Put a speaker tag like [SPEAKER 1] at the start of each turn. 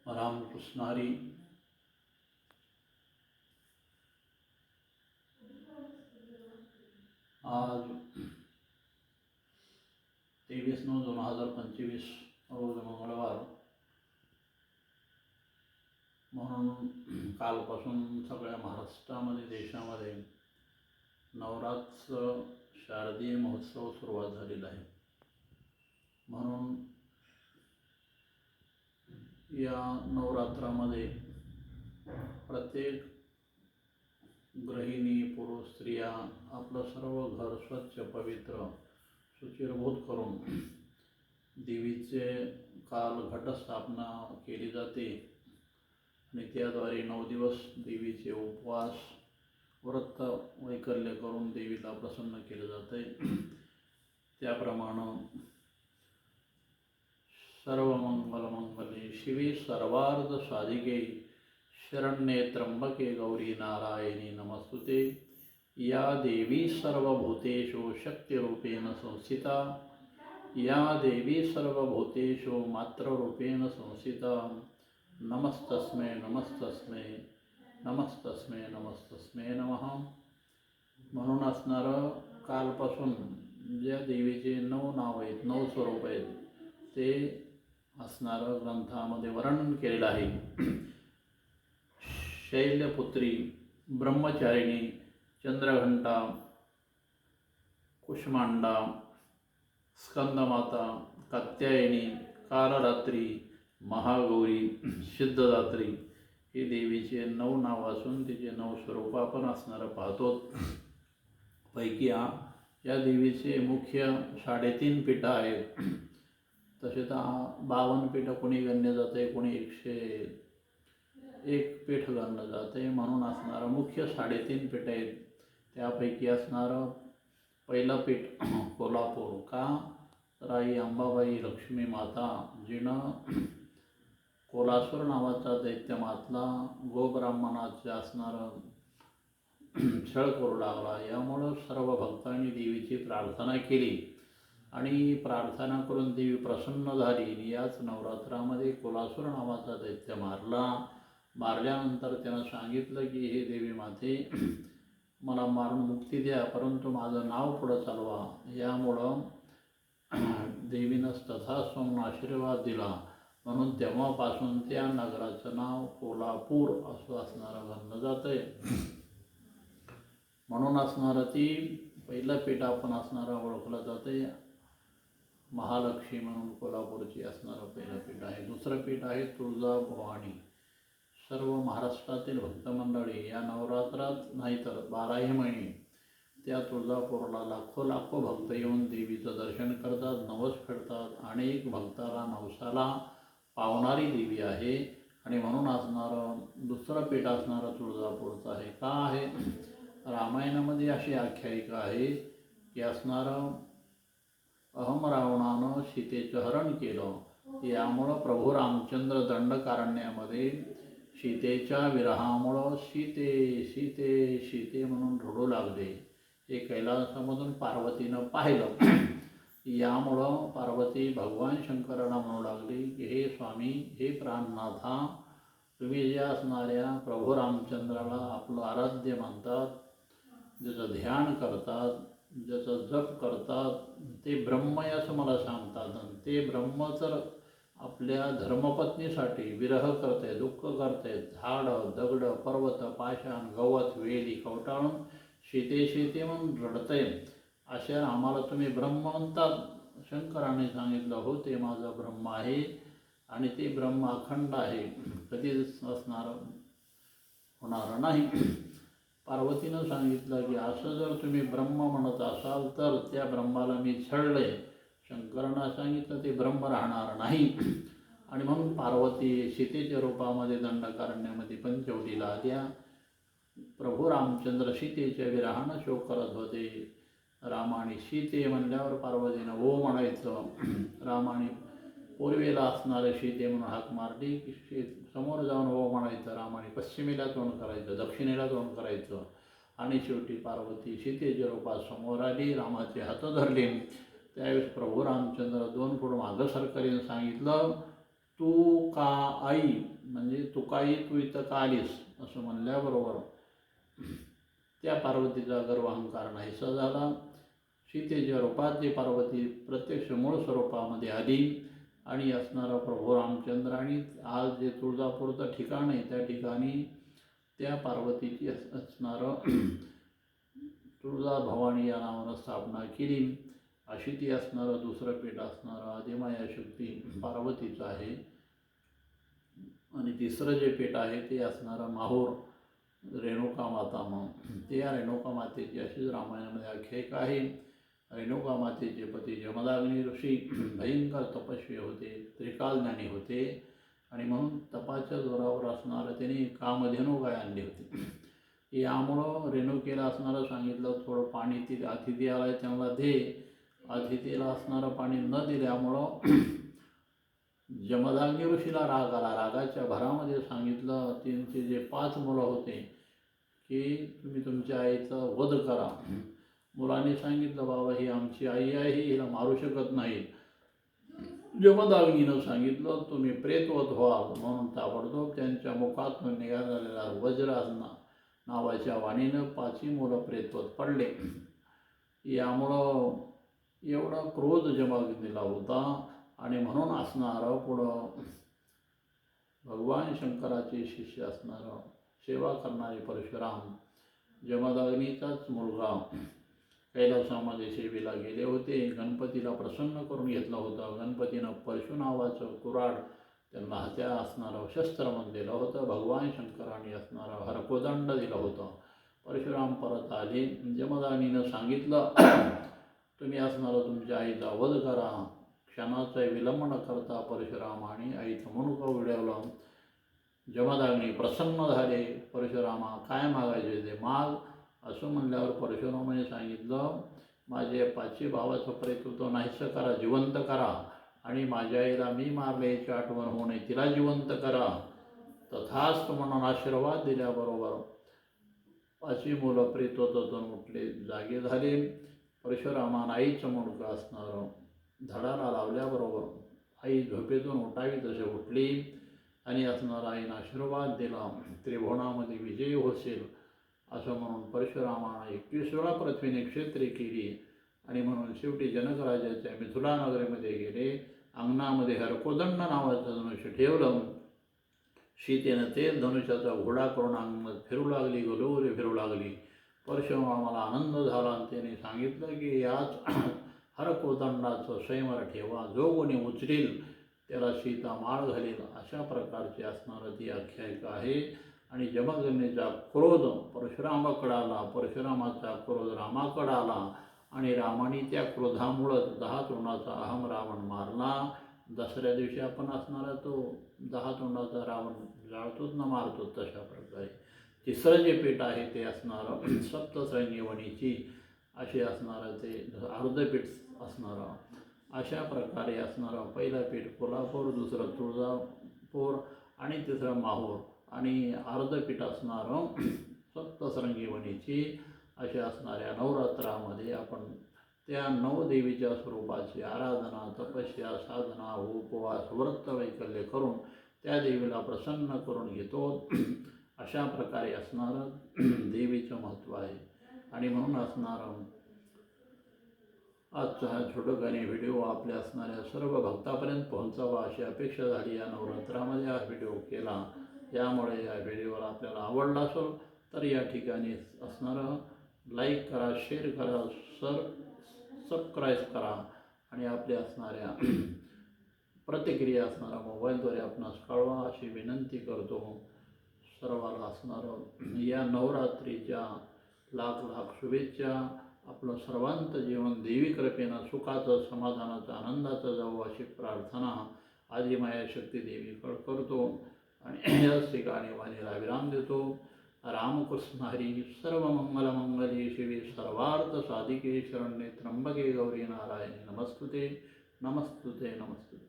[SPEAKER 1] रामकृष्ण हरी. आज 23/9/2025 रोज मंगळवार म्हणून कालपासून सगळ्या महाराष्ट्रामध्ये देशामध्ये नवरात्र शारदीय महोत्सव सुरुवात झालेला आहे. म्हणून या नवरात्रामध्ये प्रत्येक गृहिणी पुरुष स्त्रिया आपलं सर्व घर स्वच्छ पवित्र शुचिर्भूत करून देवीचे काल घटस्थापना केली जाते आणि त्याद्वारे 9 दिवस देवीचे उपवास व्रत वैकल्य करून देवीला प्रसन्न केलं जाते. त्याप्रमाणे सर्व मंगले शिवे सर्वार्थ साधिके शरण्ये त्र्यंबके गौरी नारायणी नमस्तुते. या देवी सर्वभूतेषु शक्तिरूपेण संस्थिता. या देवी सर्वभूतेषु मातृरूपेण संस्थिता. नमस्तस्मै नमस्तस्मै नमस्तस्मै नमस्तस्मै नमः. म्हणून असणारं कालपासून ज्या देवीचे 9 नाव आहेत, 9 स्वरूप आहेत, ते असणारं ग्रंथामध्ये वर्णन केलेलं आहे. शैलपुत्री, ब्रह्मचारिणी, चंद्रघंटा, कुष्मांडा, स्कंदमाता, कात्यायनी, कालरात्री, महागौरी, सिद्धदात्री ही देवीचे 9 नाव असून तिचे 9 स्वरूप आपण असणारं पाहतो. पैकी या देवीचे मुख्य 3.5 पीठं आहेत. तसे तर 52 पीठं कोणी गणले जाते, कोणी 101 पीठ गणलं जाते. म्हणून असणारं मुख्य 3.5 पीठ आहेत. त्यापैकी असणारं पहिलं पीठ कोल्हापूर. का तर आई अंबाबाई लक्ष्मी माता जिनं कोलासूर नावाचा दैत्य मातला गोब्राह्मणाचे असणारं छळ करू लागला. यामुळं सर्व भक्तांनी देवीची प्रार्थना केली आणि प्रार्थना करून देवी प्रसन्न झाली. याच नवरात्रामध्ये कोलासूर नावाचा दैत्य मारल्यानंतर त्यानं सांगितलं की हे देवी माते, मला मारून मुक्ती द्या, परंतु माझं नाव पुढं चालवा. यामुळं देवीनं तथास्तु म्हणून आशीर्वाद दिला. म्हणून तेव्हापासून त्या नगराचं नाव कोल्हापूर असं असणारं गणलं जातं आहे. म्हणून असणारं ती पहिलं पीठ आपण असणारं ओळखलं जाते. महालक्ष्मी म्हणून कोल्हापूरची असणारं पहिलं पीठ आहे. दुसरं पीठ आहे तुळजाभवानी. सर्व महाराष्ट्रातील भक्तमंडळी या नवरात्रात नाही तर 12ही महिने त्या तुळजापूरला लाखो भक्त येऊन देवीचं दर्शन करतात, नवस फेडतात. अनेक भक्ताला नवसाला पावणारी देवी आहे आणि म्हणून असणारं दुसरं पीठ असणारं तुळजापूरचं आहे. का आहे? रामायणामध्ये अशी आख्यायिका आहे की असणारं अहम रावणानं सीतेचं हरण केलं. यामुळं प्रभू रामचंद्र दंडकारण्यामध्ये सीतेच्या विरहामुळं सीते सीते सीते म्हणून रडू लागले. हे कैलासामधून पार्वतीनं पाहिलं. यामुळं पार्वती भगवान शंकराला म्हणू लागली की हे स्वामी, हे प्राणनाथा, तुम्ही ज्या असणाऱ्या प्रभू रामचंद्राला आपलं आराध्य मानतात, ज्याचं ध्यान करतात, ज्याचं जप करतात, ते ब्रह्म असं मला सांगतात. ते ब्रह्म तर आपल्या धर्मपत्नीसाठी विरह करते, दुःख करते, झाडं दगडं पर्वत पाषाण गवत वेली कवटाळून सीते म्हणून रडते. अशा आम्हाला तुम्ही ब्रह्म म्हणतात. शंकराने सांगितलं, हो ते माझं ब्रह्म आहे आणि ते ब्रह्म अखंड आहे, कधीच होणार नाही. पार्वतीनं सांगितलं की असं जर तुम्ही ब्रह्म म्हणत असाल तर त्या ब्रह्माला मी छळले. शंकरानं सांगितलं ते ब्रह्म राहणार नाही. आणि म्हणून पार्वती सीतेच्या रूपामध्ये दंडकारण्यामध्ये पंचवटीला आल्या. प्रभू रामचंद्र सीतेच्या विरहानं शोक करत होते. रामाने सीते म्हणल्यावर पार्वतीनं ओ म्हणायचं. रामाने पूर्वेला असणारे सीते म्हणून हाक मारली की समोर जाऊन ओ म्हणायचं. रामाने पश्चिमेला तोंड करायचं, दक्षिणेला तोंड करायचं. आणि शेवटी पार्वती सीतेच्या रूपात समोर आली, रामाचे हात धरले. त्यावेळेस प्रभू रामचंद्र 2 फूट मागं सरकरीनं सांगितलं, तू का आई म्हणजे तुकाई तू इथं का आलीस असं म्हणल्याबरोबर त्या पार्वतीचा गर्व अहंकार नाहीसा झाला. सीतेच्या रूपात जी पार्वती प्रत्यक्ष मूळ स्वरूपामध्ये आली आणि असणारा प्रभू रामचंद्र आणि आज जे तुळजापूरचं ठिकाण आहे त्या ठिकाणी त्या पार्वतीची असणारं तुळजा भवानी या नावानं स्थापना केली. अशी ती असणारं दुसरं पीठ असणारं आदिमाया शक्ती पार्वतीचं आहे. आणि तिसरं जे पीठ आहे ते असणारं माहूर रेणुका माता म्हणून. ते या रेणुका मातेची अशीच रामायणामध्ये आख्यायिका आहे. रेणुका मातेचे पती जमदाग्नी ऋषी भयंकर तपस्वी होते, त्रिकालज्ञानी होते आणि म्हणून तपाच्या जोरावर असणारं त्यांनी कामधेनू गाय आणली होती. यामुळं रेणुकेला असणारं सांगितलं थोडं पाणी ती अतिथी आला त्यांना दे. अतिथीला असणारं पाणी न दिल्यामुळं जमदाग्नी ऋषीला राग आला. रागाच्या भरामध्ये सांगितलं त्यांचे जे 5 मुलं होते की तुम्ही तुमच्या आईचा वध करा. मुलांनी सांगितलं बाबा ही आमची आई आहे, हिला मारू शकत नाही. जमदाग्नीनं सांगितलं तुम्ही प्रेतवत व्हाल म्हणून ताबडतोब त्यांच्या मुखातून निघालेल्या वज्र नावाच्या वाणीनं 5ही मुलं प्रेतवत पडले. यामुळं एवढा क्रोध जमदाग्नीला होता आणि म्हणून असणारं पुढं भगवान शंकराचे शिष्य असणारं सेवा करणारे परशुराम जमदाग्नीचाच मुलगा कैलासामध्ये सेवेला गेले होते. गणपतीला प्रसन्न करून घेतलं होतं. गणपतीनं परशु नावाचं कुऱ्हाड त्यांना त्या असणारं शस्त्र मग दिलं होतं. भगवान शंकरांनी असणारं हरकोदंड दिलं होतं. परशुराम परत आले. जमदाग्नीनं सांगितलं तुम्ही असणारं तुमच्या आईचा वध करा. क्षणाचा विलंब न करता परशुरामाने आईचं मुंडकं उडवलं. जमदाग्नी प्रसन्न झाले. परशुरामा काय मागायचे ते माग असं म्हणल्यावर परशुरामाने सांगितलं माझ्या 5ही भावाचं प्रेतत्व नाहीसं करा, जिवंत करा आणि माझ्या आईला मी मारले याची आठवण होऊ नये, तिला जिवंत करा. तथास्तु म्हणून आशीर्वाद दिल्याबरोबर 5ही मुलं प्रेतत्वातून उठले, जागे झाले. परशुरामानं आईचं मुंडकं असणारं धडाला लावल्याबरोबर आई झोपेतून उठावी तसे उठली आणि असणारा आईनं आशीर्वाद दिला. त्रिभुवनामध्ये विजयी होशील असं म्हणून परशुरामानं 21 वेळा पृथ्वीने क्षेत्रे केली आणि म्हणून शेवटी जनक राजाच्या मिथिला नगरीमध्ये गेले. अंगणामध्ये हरकोदंड नावाचं धनुष्य ठेवलं. सीतेनं तेच धनुष्याचा घोडा करून अंगणात फिरू लागली, गलोरी फिरू लागली. परशुरामाला आनंद झाला आणि त्याने सांगितलं की याच हरकोदंडाचं संयमर ठेवा, जो कोणी उचलेल त्याला सीता माळ घालेल. अशा प्रकारची असणारं ती आख्यायिका आहे. आणि जमदग्नीचा क्रोध परशुरामाकडे आला, परशुरामाचा क्रोध रामाकडे आला आणि रामाने त्या क्रोधामुळं 10 तोंडाचा अहम रावण मारला. दसऱ्या दिवशी आपण असणारा तो 10 तोंडाचा रावण जाळतोच ना मारतो तशा प्रकारे. तिसरं जे पीठ आहे ते असणारं सप्तसंजीवनीची असे असणारं ते अर्धपीठ असणारं. अशा प्रकारे असणारं पहिलं पीठ कोल्हापूर, दुसरं तुळजापूर आणि तिसरं माहूर आणि अर्धपीठ असणारं सप्तसंजीवनीची. अशा असणाऱ्या नवरात्रामध्ये आपण त्या 9 देवीच्या स्वरूपाची आराधना, तपस्या, साधना, उपवास, व्रत वैकल्य करून त्या देवीला प्रसन्न करून घेतो. अशा प्रकारे असणारं देवीचं महत्त्व आहे. आणि म्हणून असणारं आजचा हा छोटोखानी व्हिडिओ आपल्या असणाऱ्या सर्व भक्तापर्यंत पोहोचावा अशी अपेक्षा झाली. या नवरात्रामध्ये हा व्हिडिओ केला. यामुळे या व्हिडिओला आपल्याला आवडला असेल तर या ठिकाणी असणारं लाईक करा, शेअर करा, सबस्क्राईब करा आणि आपल्या असणाऱ्या प्रतिक्रिया असणारा मोबाईलद्वारे आपणास कळवा अशी विनंती करतो. सर्वाला असणारं या नवरात्रीच्या लाख लाख शुभेच्छा. आपलं सर्वांचं जीवन देवी कृपेनं सुखाचं, समाधानाचं, आनंदाचं जावं अशी प्रार्थना आदिमाया शक्ती देवीकडे करतो आणि याच ठिकाणी वाणीला विराम देतो. रामकृष्ण हरी. सर्व मंगलमंगली शिवे सर्वार्थ साधिके शरण्ये त्र्यंबके गौरी नारायणी नमस्तुते नमस्तुते नमस्तुते.